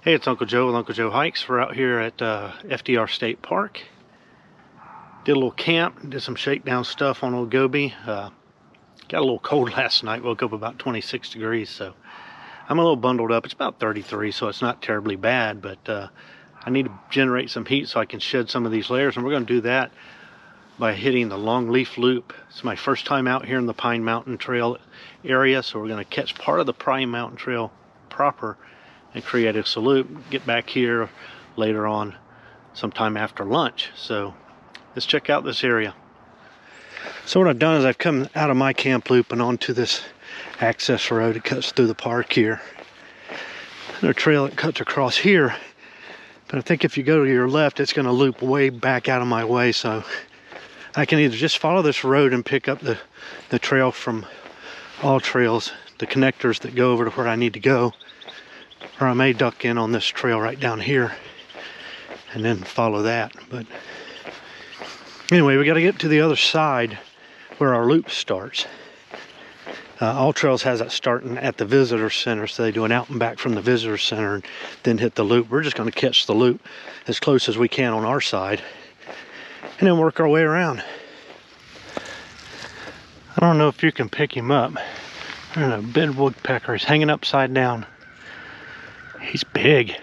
Hey, it's Uncle Joe with Uncle Joe Hikes. We're out here at FDR State Park. Did a little camp, did some shakedown stuff on Old Gobi. Got a little cold last night, woke up about 26 degrees, so I'm a little bundled up. It's about 33, so it's not terribly bad, but I need to generate some heat so I can shed some of these layers, and we're going to do that by hitting the Longleaf Loop. It's my first time out here in the Pine Mountain Trail area, so we're going to catch part of the Pine Mountain Trail proper and create a loop, get back here later on sometime after lunch. So let's check out this area. So what I've done is I've come out of my camp loop and onto this access road that cuts through the park here. There's a trail that cuts across here, but I think if you go to your left it's going to loop way back out of my way, so I can either just follow this road and pick up the trail from All Trails, the connectors that go over to where I need to go, or I may duck in on this trail right down here and then follow that. But anyway, we got to get to the other side where our loop starts. All Trails has that starting at the visitor center, so they do an out and back from the visitor center and then hit the loop. We're just going to catch the loop as close as we can on our side and then work our way around. I don't know if you can pick him up. There's a bed woodpecker. He's hanging upside down. He's big.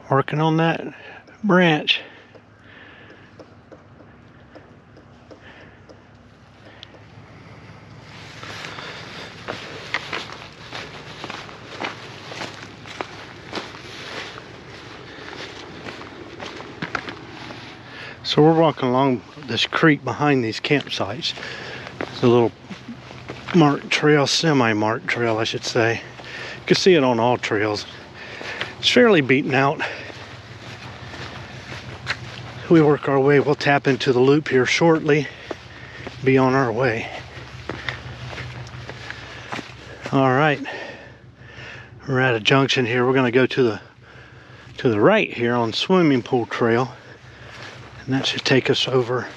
Working on that branch. So we're walking along this creek behind these campsites. It's a little marked trail, semi-marked trail I should say. You can see it on All Trails. It's fairly beaten out. We work our way, we'll tap into the loop here shortly, be on our way. Alright, we're at a junction here. We're going to go to the right here on Swimming Pool Trail, and that should take us over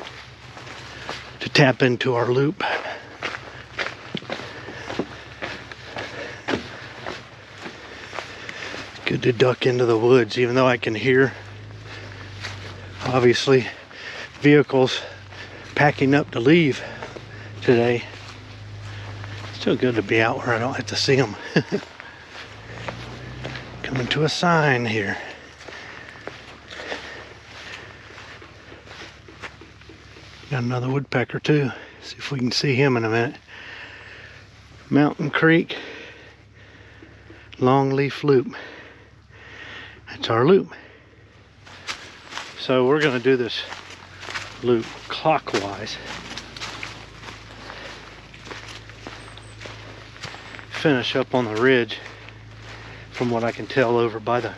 to tap into our loop. Good to duck into the woods, even though I can hear, obviously, vehicles packing up to leave today. Still good to be out where I don't have to see them. Coming to a sign here. Got another woodpecker too. See if we can see him in a minute. Mountain Creek, Longleaf Loop. That's our loop. So we're going to do this loop clockwise. Finish up on the ridge, from what I can tell, over by the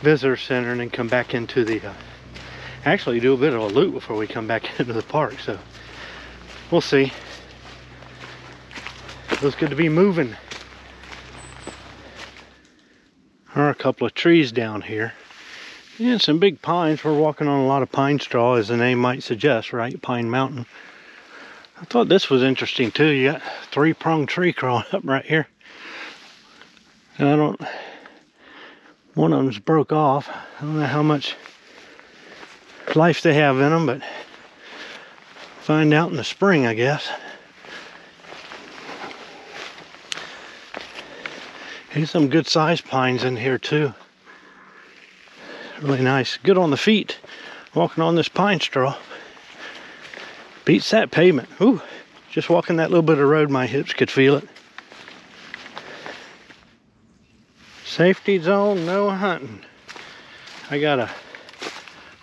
visitor center, and then come back into the actually do a bit of a loop before we come back into the park. So we'll see. Feels good to be moving. There are a couple of trees down here and some big pines. We're walking on a lot of pine straw, as the name might suggest, right? Pine Mountain. I thought this was interesting too. You got a three-pronged tree crawling up right here, and one of them's broke off. I don't know how much life they have in them, but find out in the spring, I guess. There's some good sized pines in here too. Really nice. Good on the feet walking on this pine straw. Beats that pavement. Ooh, just walking that little bit of road, my hips could feel it. Safety zone, no hunting. I got a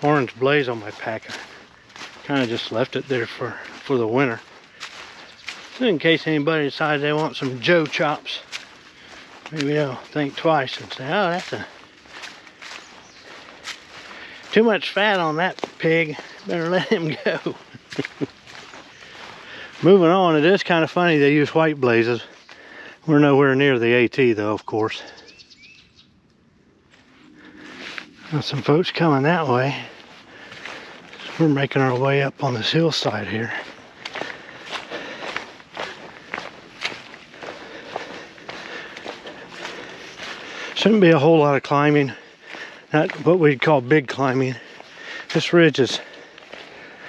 orange blaze on my pack. I kind of just left it there for the winter, so in case anybody decides they want some Joe chops, maybe they'll think twice and say, oh, that's too much fat on that pig, better let him go. Moving on, it is kind of funny they use white blazes. We're nowhere near the AT though, of course. Got some folks coming that way. We're making our way up on this hillside here. Shouldn't be a whole lot of climbing. Not what we'd call big climbing. This ridge is,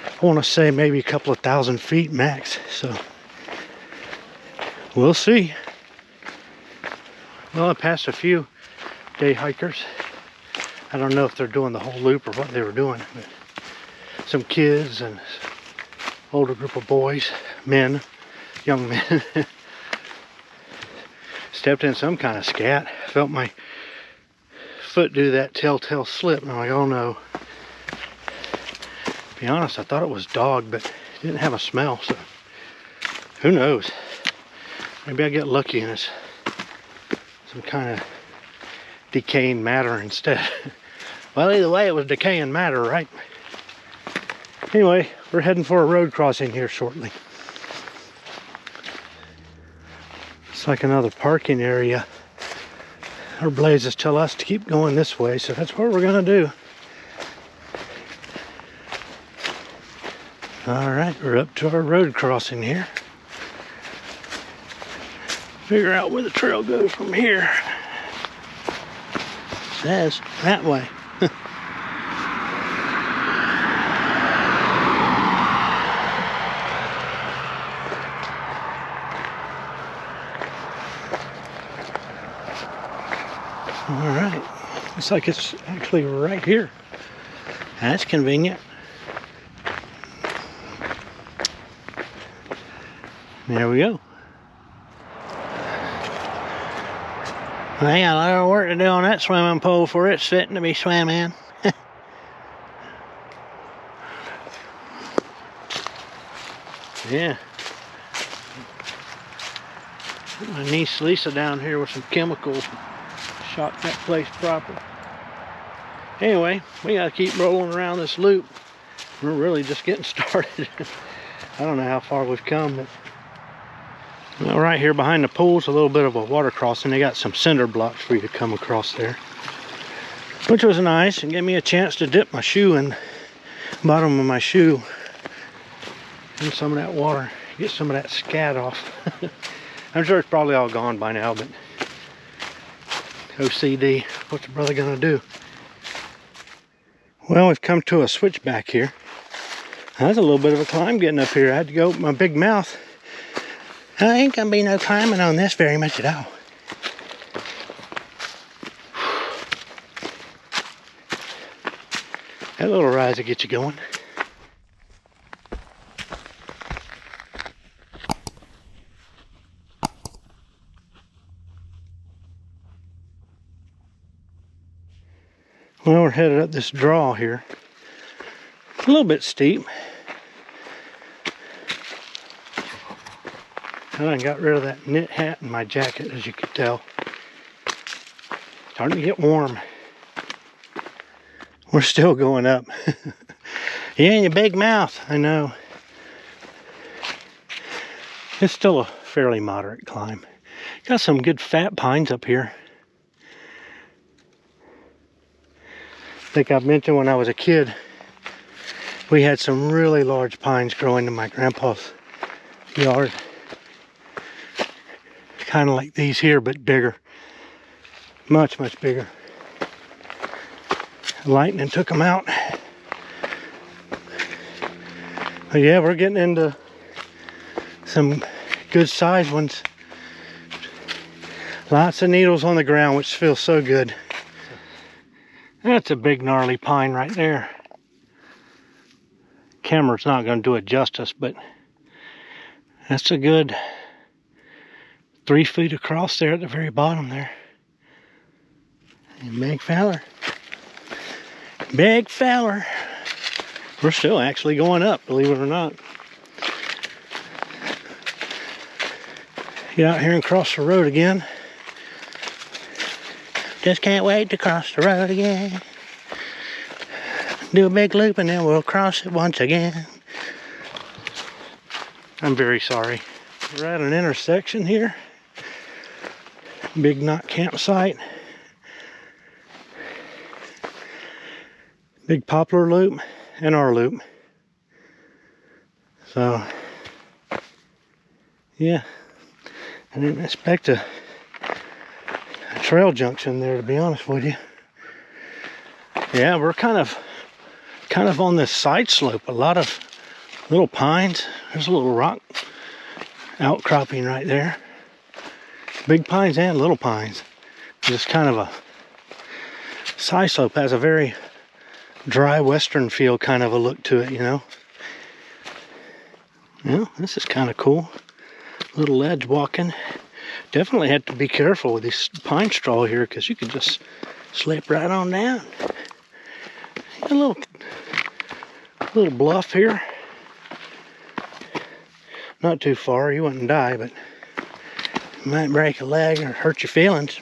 I want to say, maybe a couple of 1,000 feet max. So we'll see. Well, I passed a few day hikers. I don't know if they're doing the whole loop or what they were doing, but some kids and older group of boys, men, young men. Stepped in some kind of scat. Felt my foot do that telltale slip. And I'm like, oh no. To be honest, I thought it was dog, but it didn't have a smell, so who knows? Maybe I get lucky and it's some kind of decaying matter instead. Well, either way, it was decaying matter, right? Anyway, we're heading for a road crossing here shortly. It's like another parking area. Our blazes tell us to keep going this way, so that's what we're gonna do. All right, we're up to our road crossing here. Figure out where the trail goes from here. It says that way. All right, looks like it's actually right here. That's convenient. There we go. I got a lot of work to do on that swimming pool for it's fitting to be swimming. Yeah. My niece Lisa down here with some chemicals. Shot that place proper. Anyway, we gotta keep rolling around this loop. We're really just getting started. I don't know how far we've come, but well, right here behind the pool's a little bit of a water crossing. They got some cinder blocks for you to come across there, which was nice and gave me a chance to dip my shoe in, bottom of my shoe, in some of that water, get some of that scat off. I'm sure it's probably all gone by now, but OCD, what's the brother gonna do? Well, we've come to a switchback here. That's a little bit of a climb getting up here. I had to go open my big mouth. I ain't gonna be no climbing on this very much at all. That little rise will get you going. Well, we're headed up this draw here. A little bit steep. I done got rid of that knit hat in my jacket, as you could tell. Starting to get warm. We're still going up. Yeah, in your big mouth, I know. It's still a fairly moderate climb. Got some good fat pines up here. I think I've mentioned when I was a kid, we had some really large pines growing in my grandpa's yard. Kind of like these here, but bigger. Much, much bigger. Lightning took them out. But yeah, we're getting into some good sized ones. Lots of needles on the ground, which feels so good. That's a big gnarly pine right there. Camera's not going to do it justice, but that's a good 3 feet across there at the very bottom there. And big feller. Big feller. We're still actually going up, believe it or not. Get out here and cross the road again. Just can't wait to cross the road again. Do a big loop and then we'll cross it once again. I'm very sorry. We're at an intersection here. Big knot campsite. Big poplar loop and our loop. So, yeah. I didn't expect a a trail junction there, to be honest with you. Yeah, we're kind of on this side slope. A lot of little pines. There's a little rock outcropping right there. Big pines and little pines. Just kind of a side slope. Has a very dry western feel kind of a look to it, you know. Yeah, this is kind of cool. Little ledge walking. Definitely have to be careful with this pine straw here, because you could just slip right on down. A little bluff here. Not too far, you wouldn't die, but you might break a leg or hurt your feelings.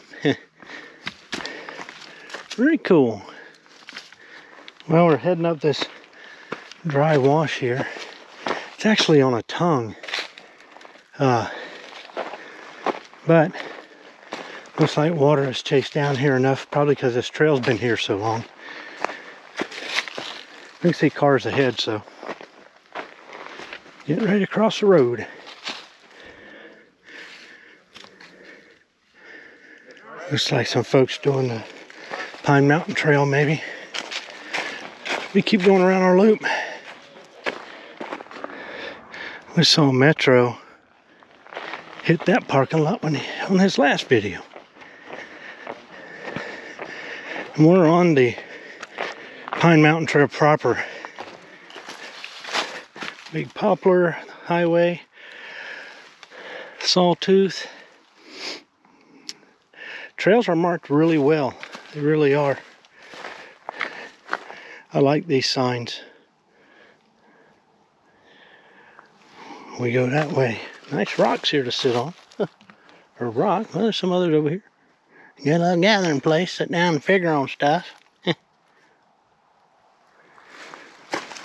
Very cool. Well, we're heading up this dry wash here. It's actually on a tongue. But looks like water has chased down here enough, probably because this trail's been here so long. You can see cars ahead, so getting ready to cross the road. Looks like some folks doing the Pine Mountain Trail, maybe. We keep going around our loop. We saw Metro hit that parking lot on his last video. And we're on the Pine Mountain Trail proper. Big poplar highway, sawtooth. Trails are marked really well. They really are. I like these signs. We go that way. Nice rocks here to sit on. Or rock. Well, there's some others over here. Good little gathering place. Sit down and figure on stuff.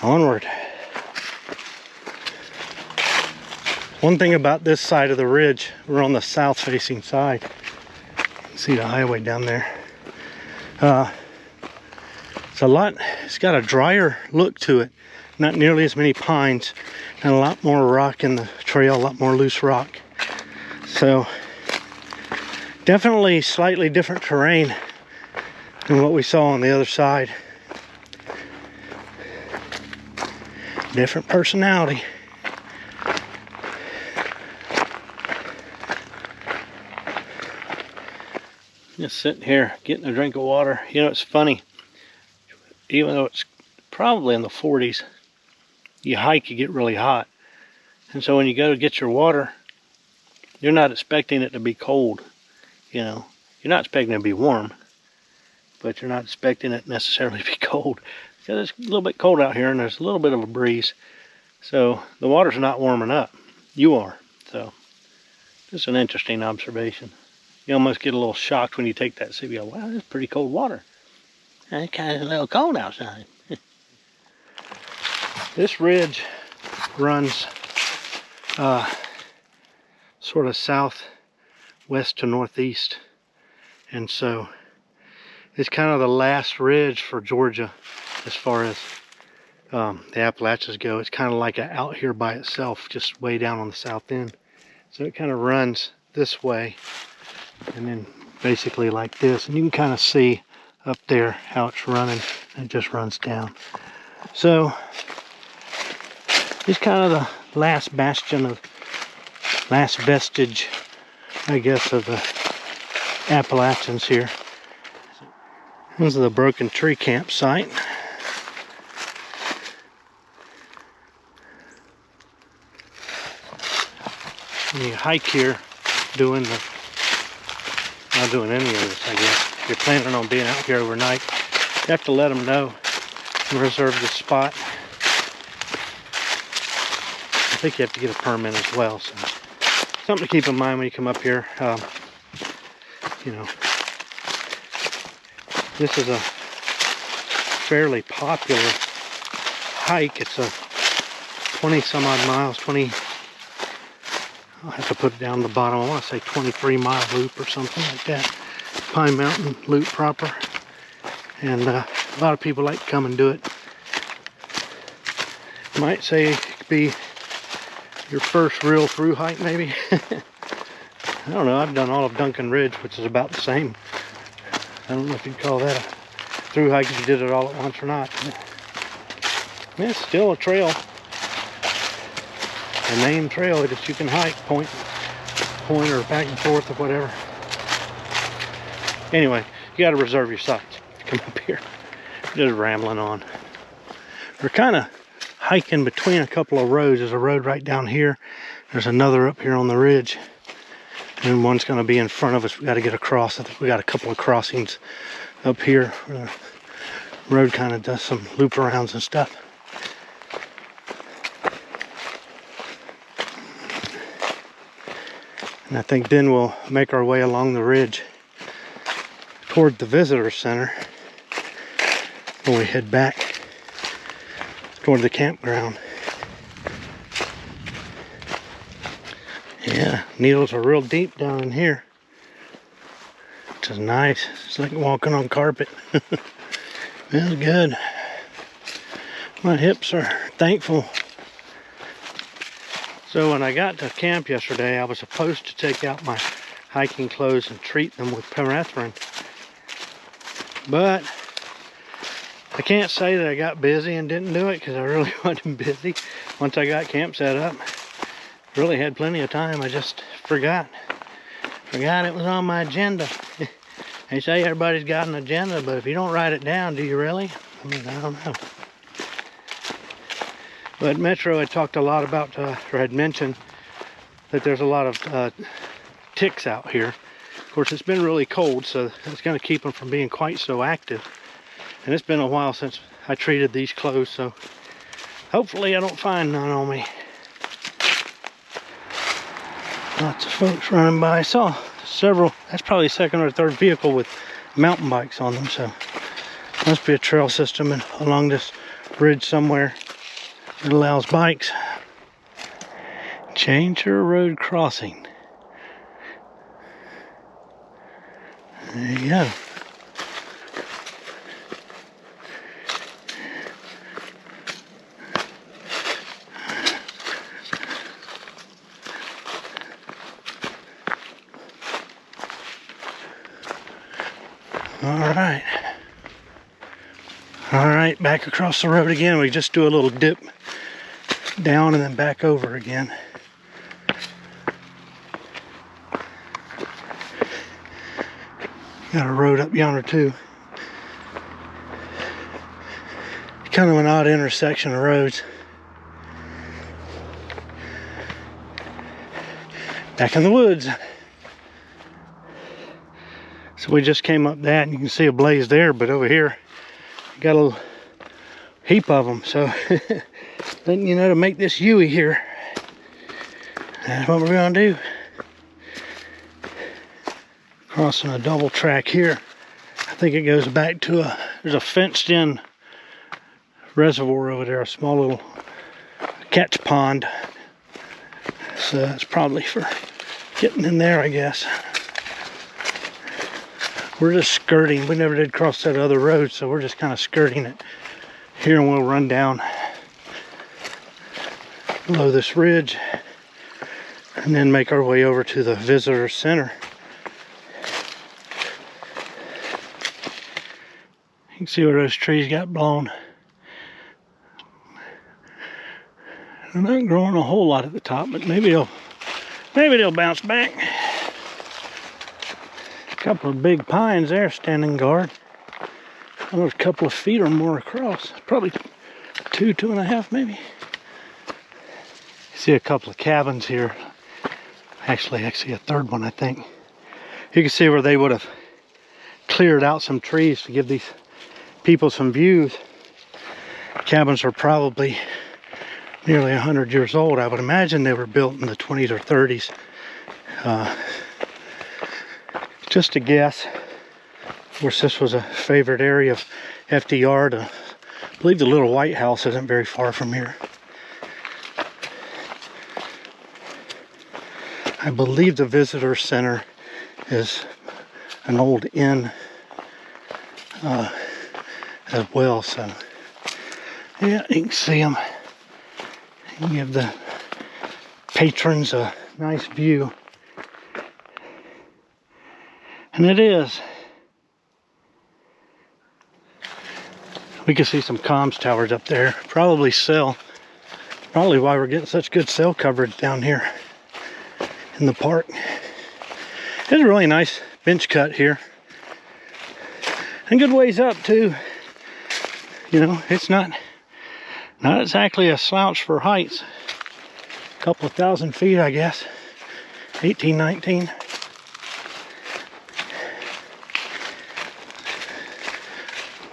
Onward. One thing about this side of the ridge, we're on the south facing side. You can see the highway down there. It's got a drier look to it. Not nearly as many pines and a lot more rock in the trail, a lot more loose rock. So definitely slightly different terrain than what we saw on the other side. Different personality. Just sitting here getting a drink of water. You know, it's funny, even though it's probably in the 40s, you hike, you get really hot. And so when you go to get your water, you're not expecting it to be cold. You know, you're not expecting it to be warm, but you're not expecting it necessarily to be cold. Because it's a little bit cold out here and there's a little bit of a breeze. So the water's not warming up. You are. So just an interesting observation. You almost get a little shocked when you take that sip. You go, wow, that's pretty cold water. It's kind of a little cold outside. This ridge runs sort of southwest to northeast. And so it's kind of the last ridge for Georgia as far as the Appalachians go. It's kind of like out here by itself, just way down on the south end. So it kind of runs this way and then basically like this. And you can kind of see up there how it's running. It just runs down. So it's kind of the last bastion of, last vestige, I guess, of the Appalachians here. This is the broken tree campsite. When you hike here, not doing any of this, I guess. If you're planning on being out here overnight, you have to let them know and reserve the spot. I think you have to get a permit as well, so something to keep in mind when you come up here. You know, this is a fairly popular hike. It's a 20 some odd miles, I'll have to put it down the bottom. I want to say 23-mile loop or something like that. Pine Mountain loop proper. And a lot of people like to come and do it. Might say it could be your first real through hike, maybe. I don't know, I've done all of Duncan Ridge, which is about the same. I don't know if you'd call that a through hike if you did it all at once or not. It's still a trail. A named trail that you can hike, point or back and forth or whatever. Anyway, you gotta reserve your sights. Come up here. Just rambling on. We're kind of hiking between a couple of roads. There's a road right down here. There's another up here on the ridge. And one's gonna be in front of us. We gotta get across. I think we got a couple of crossings up here. The road kind of does some loop arounds and stuff. And I think then we'll make our way along the ridge toward the visitor center when we head back toward the campground. Yeah, needles are real deep down in here, which is nice. It's like walking on carpet. Feels good. My hips are thankful. So when I got to camp yesterday, I was supposed to take out my hiking clothes and treat them with permethrin. But I can't say that I got busy and didn't do it, because I really wasn't busy. Once I got camp set up, really had plenty of time. I just forgot it was on my agenda. They say everybody's got an agenda, but if you don't write it down, do you really? I mean, I don't know. But Metro had talked a lot about, or had mentioned that there's a lot of ticks out here. Of course, it's been really cold, so it's going to keep them from being quite so active. And it's been a while since I treated these clothes, so hopefully I don't find none on me. Lots of folks running by. I saw several. That's probably a second or third vehicle with mountain bikes on them, so must be a trail system along this bridge somewhere that allows bikes. Change your road crossing. There you go. All right, back across the road again. We just do a little dip down and then back over again. Got a road up yonder too. Kind of an odd intersection of roads. Back in the woods. So we just came up that, and you can see a blaze there, but over here got a little heap of them. So letting you know to make this Yui here. That's what we're gonna do. Crossing a double track here. I think it goes back to there's a fenced in reservoir over there, a small little catch pond. So that's probably for getting in there, I guess. We're just skirting. We never did cross that other road, so we're just kind of skirting it here, and we'll run down below this ridge and then make our way over to the visitor center. You can see where those trees got blown. They're not growing a whole lot at the top, but maybe they'll bounce back. A couple of big pines there standing guard. There's a couple of feet or more across. Probably 2.5 maybe. You see a couple of cabins here. Actually a third one, I think. You can see where they would have cleared out some trees to give these people some views. Cabins are probably nearly 100 years old. I would imagine they were built in the 20s or 30s. Just a guess. Of course, this was a favorite area of FDR. I believe the little White House isn't very far from here. I believe the visitor center is an old inn as well. So yeah, you can see them. You give the patrons a nice view And it is. We can see some comms towers up there. Probably cell. Probably why we're getting such good cell coverage down here in the park. It's a really nice bench cut here. And good ways up too. You know, it's not exactly a slouch for heights. A couple of 1,000 feet, I guess. 18, 19.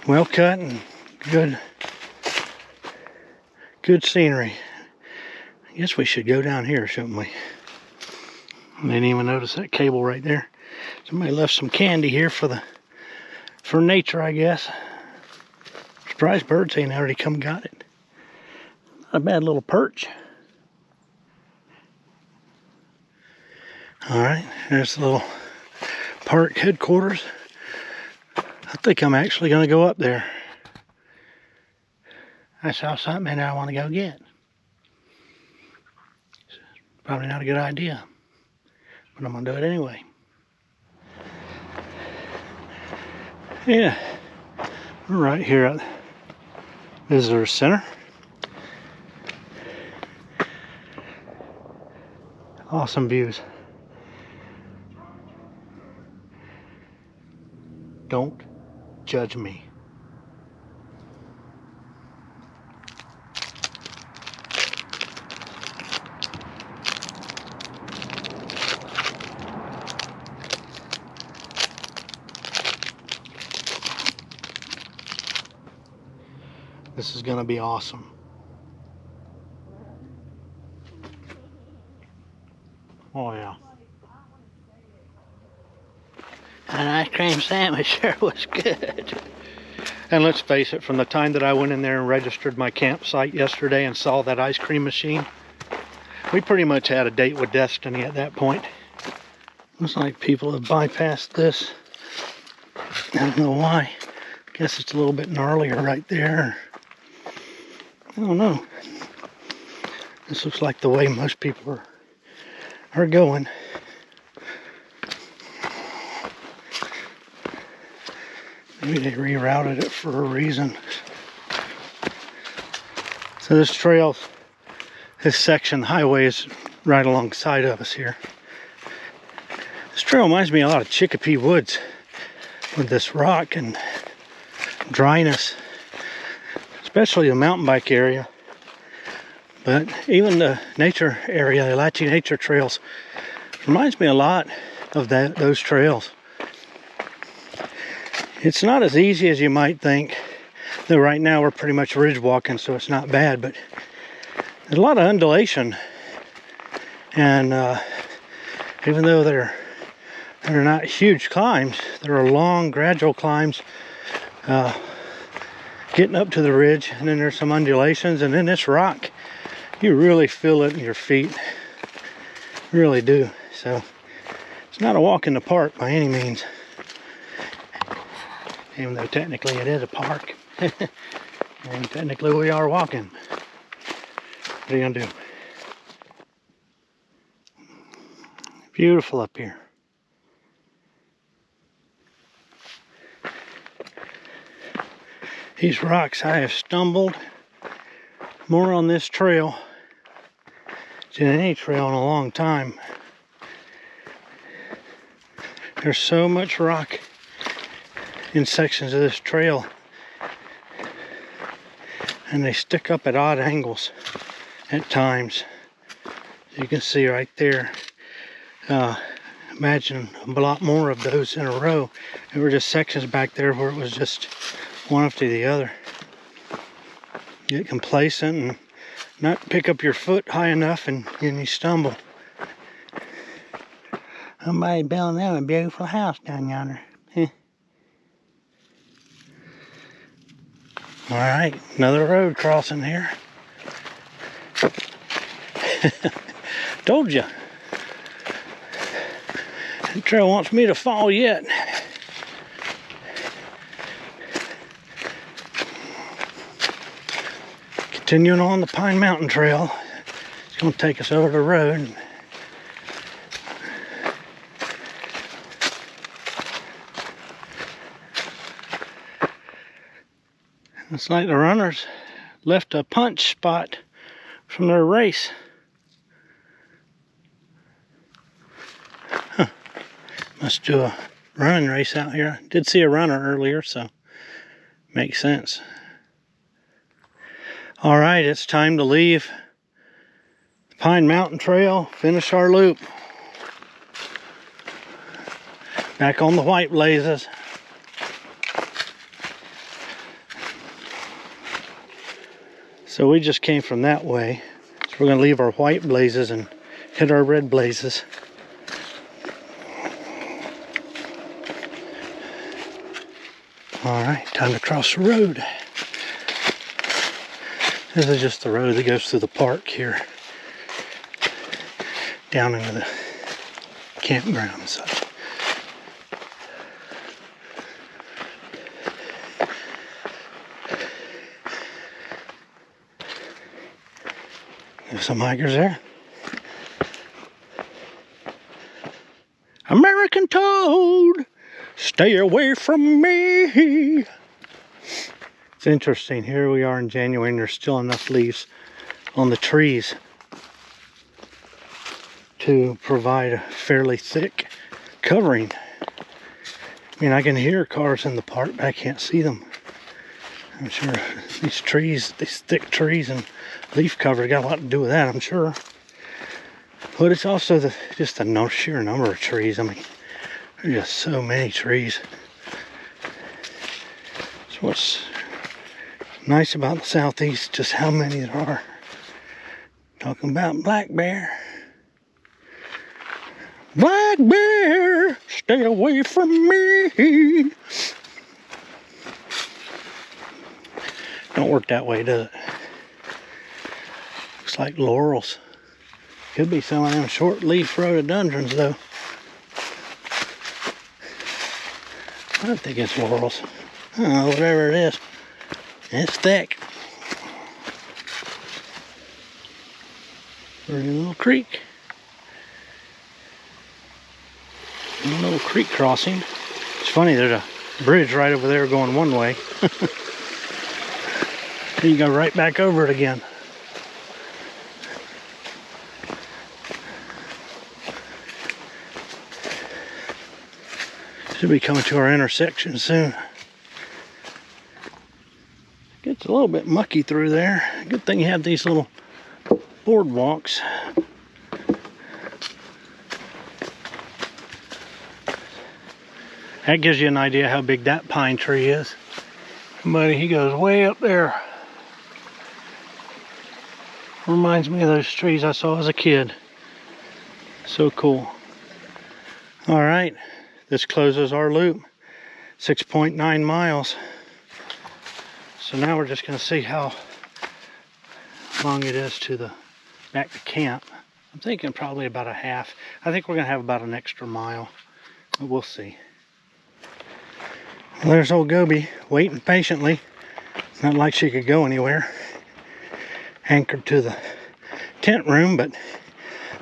Well cut and good scenery. I guess we should go down here, shouldn't we? I didn't even notice that cable right there. Somebody left some candy here for nature, I guess. Surprised birds ain't already come got it. Not a bad little perch. Alright, there's the little park headquarters. I think I'm actually going to go up there. I saw something that I want to go get. Probably not a good idea, but I'm going to do it anyway. Yeah, we're right here at the Visitor Center. Awesome views. Don't judge me. This is gonna be awesome. Oh yeah. An ice cream sandwich sure was good. And let's face it, from the time that I went in there and registered my campsite yesterday and saw that ice cream machine, we pretty much had a date with destiny at that point. Looks like people have bypassed this. I don't know why. I guess it's a little bit gnarlier right there. I don't know. This looks like the way most people are going. Maybe they rerouted it for a reason. So this trail, this section, the highway is right alongside of us here. This trail reminds me a lot of Chicopee Woods with this rock and dryness, especially the mountain bike area. But even the nature area, the Apache Nature Trails, reminds me a lot of those trails. It's not as easy as you might think, though right now we're pretty much ridge walking, so it's not bad, but there's a lot of undulation. And even though they're not huge climbs, there are long, gradual climbs getting up to the ridge, and then there's some undulations, and then this rock, you really feel it in your feet. You really do. So it's not a walk in the park by any means. Even though technically it is a park. And technically we are walking. What are you gonna do? Beautiful up here. These rocks, I have stumbled more on this trail than any trail in a long time. There's so much rock in sections of this trail, and they stick up at odd angles at times. You can see right there. Imagine a lot more of those in a row. There were just sections back there where it was just one after the other. Get complacent and not pick up your foot high enough, and you stumble. Somebody building them a beautiful house down yonder. Alright, another road crossing here. Told you. The trail wants me to fall yet. Continuing on the Pine Mountain Trail. It's going to take us over the road. It's like the runners left a punch spot from their race. Huh. Must do a running race out here. I did see a runner earlier, so makes sense. All right, it's time to leave the Pine Mountain Trail, finish our loop. Back on the White Blazes. So we just came from that way. So we're gonna leave our White Blazes and hit our Red Blazes. All right, time to cross the road. This is just the road that goes through the park here, down into the campground and such. There's some hikers there. American toad, stay away from me. It's interesting, here we are in January and there's still enough leaves on the trees to provide a fairly thick covering. I mean, I can hear cars in the park, but I can't see them. I'm sure these trees, these thick trees and leaf cover got a lot to do with that, I'm sure. But it's also just the sheer number of trees. I mean, there's just so many trees. So what's nice about the southeast, just how many there are. Talking about black bear. Black bear, stay away from me. Don't work that way, does it? Looks like laurels. Could be some of them short leaf rhododendrons though. I don't think it's laurels. Oh, whatever it is. It's thick. There's a little creek. A little creek crossing. It's funny, there's a bridge right over there going one way. You go right back over it again. Should be coming to our intersection soon. Gets a little bit mucky through there. Good thing you have these little boardwalks. That gives you an idea how big that pine tree is. Buddy, he goes way up there. Reminds me of those trees I saw as a kid. So cool. All right, this closes our loop. 6.9 miles. So now we're just going to see how long it is to the back to camp. I'm thinking probably about a half. I think we're going to have about an extra mile. We'll see. Well, there's old Goby waiting patiently. Not like she could go anywhere. Anchored to the tent room, but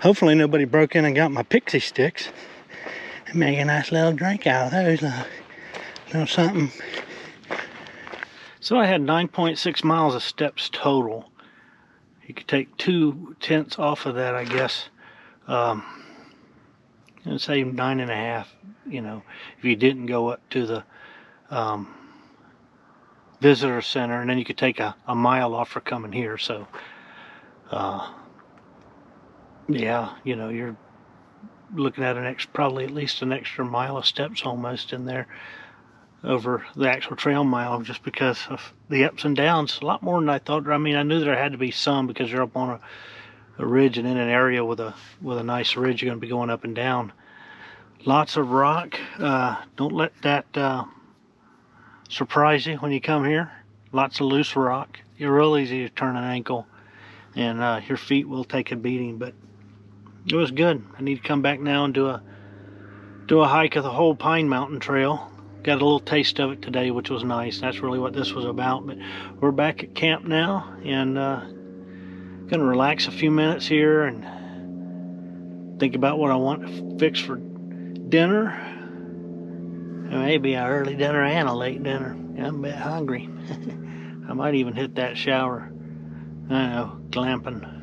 hopefully nobody broke in and got my pixie sticks and make a nice little drink out of those. Little something. So I had 9.6 miles of steps total. You could take 2 tenths off of that, I guess. And say 9.5, you know, if you didn't go up to the visitor center, and then you could take a mile off for coming here. So yeah, you know, you're looking at probably at least an extra mile of steps almost in there over the actual trail mile, just because of the ups and downs. A lot more than I thought. I mean, I knew there had to be some because you're up on a ridge and in an area with a nice ridge. You're going to be going up and down. Lots of rock. Don't let that surprise you when you come here. Lots of loose rock. You're real easy to turn an ankle, and your feet will take a beating. But it was good. I need to come back now and do a hike of the whole Pine Mountain Trail. Got a little taste of it today, which was nice. That's really what this was about. But we're back at camp now, and gonna relax a few minutes here and think about what I want to fix for dinner. Maybe an early dinner and a late dinner. I'm a bit hungry. I might even hit that shower. I don't know, glamping.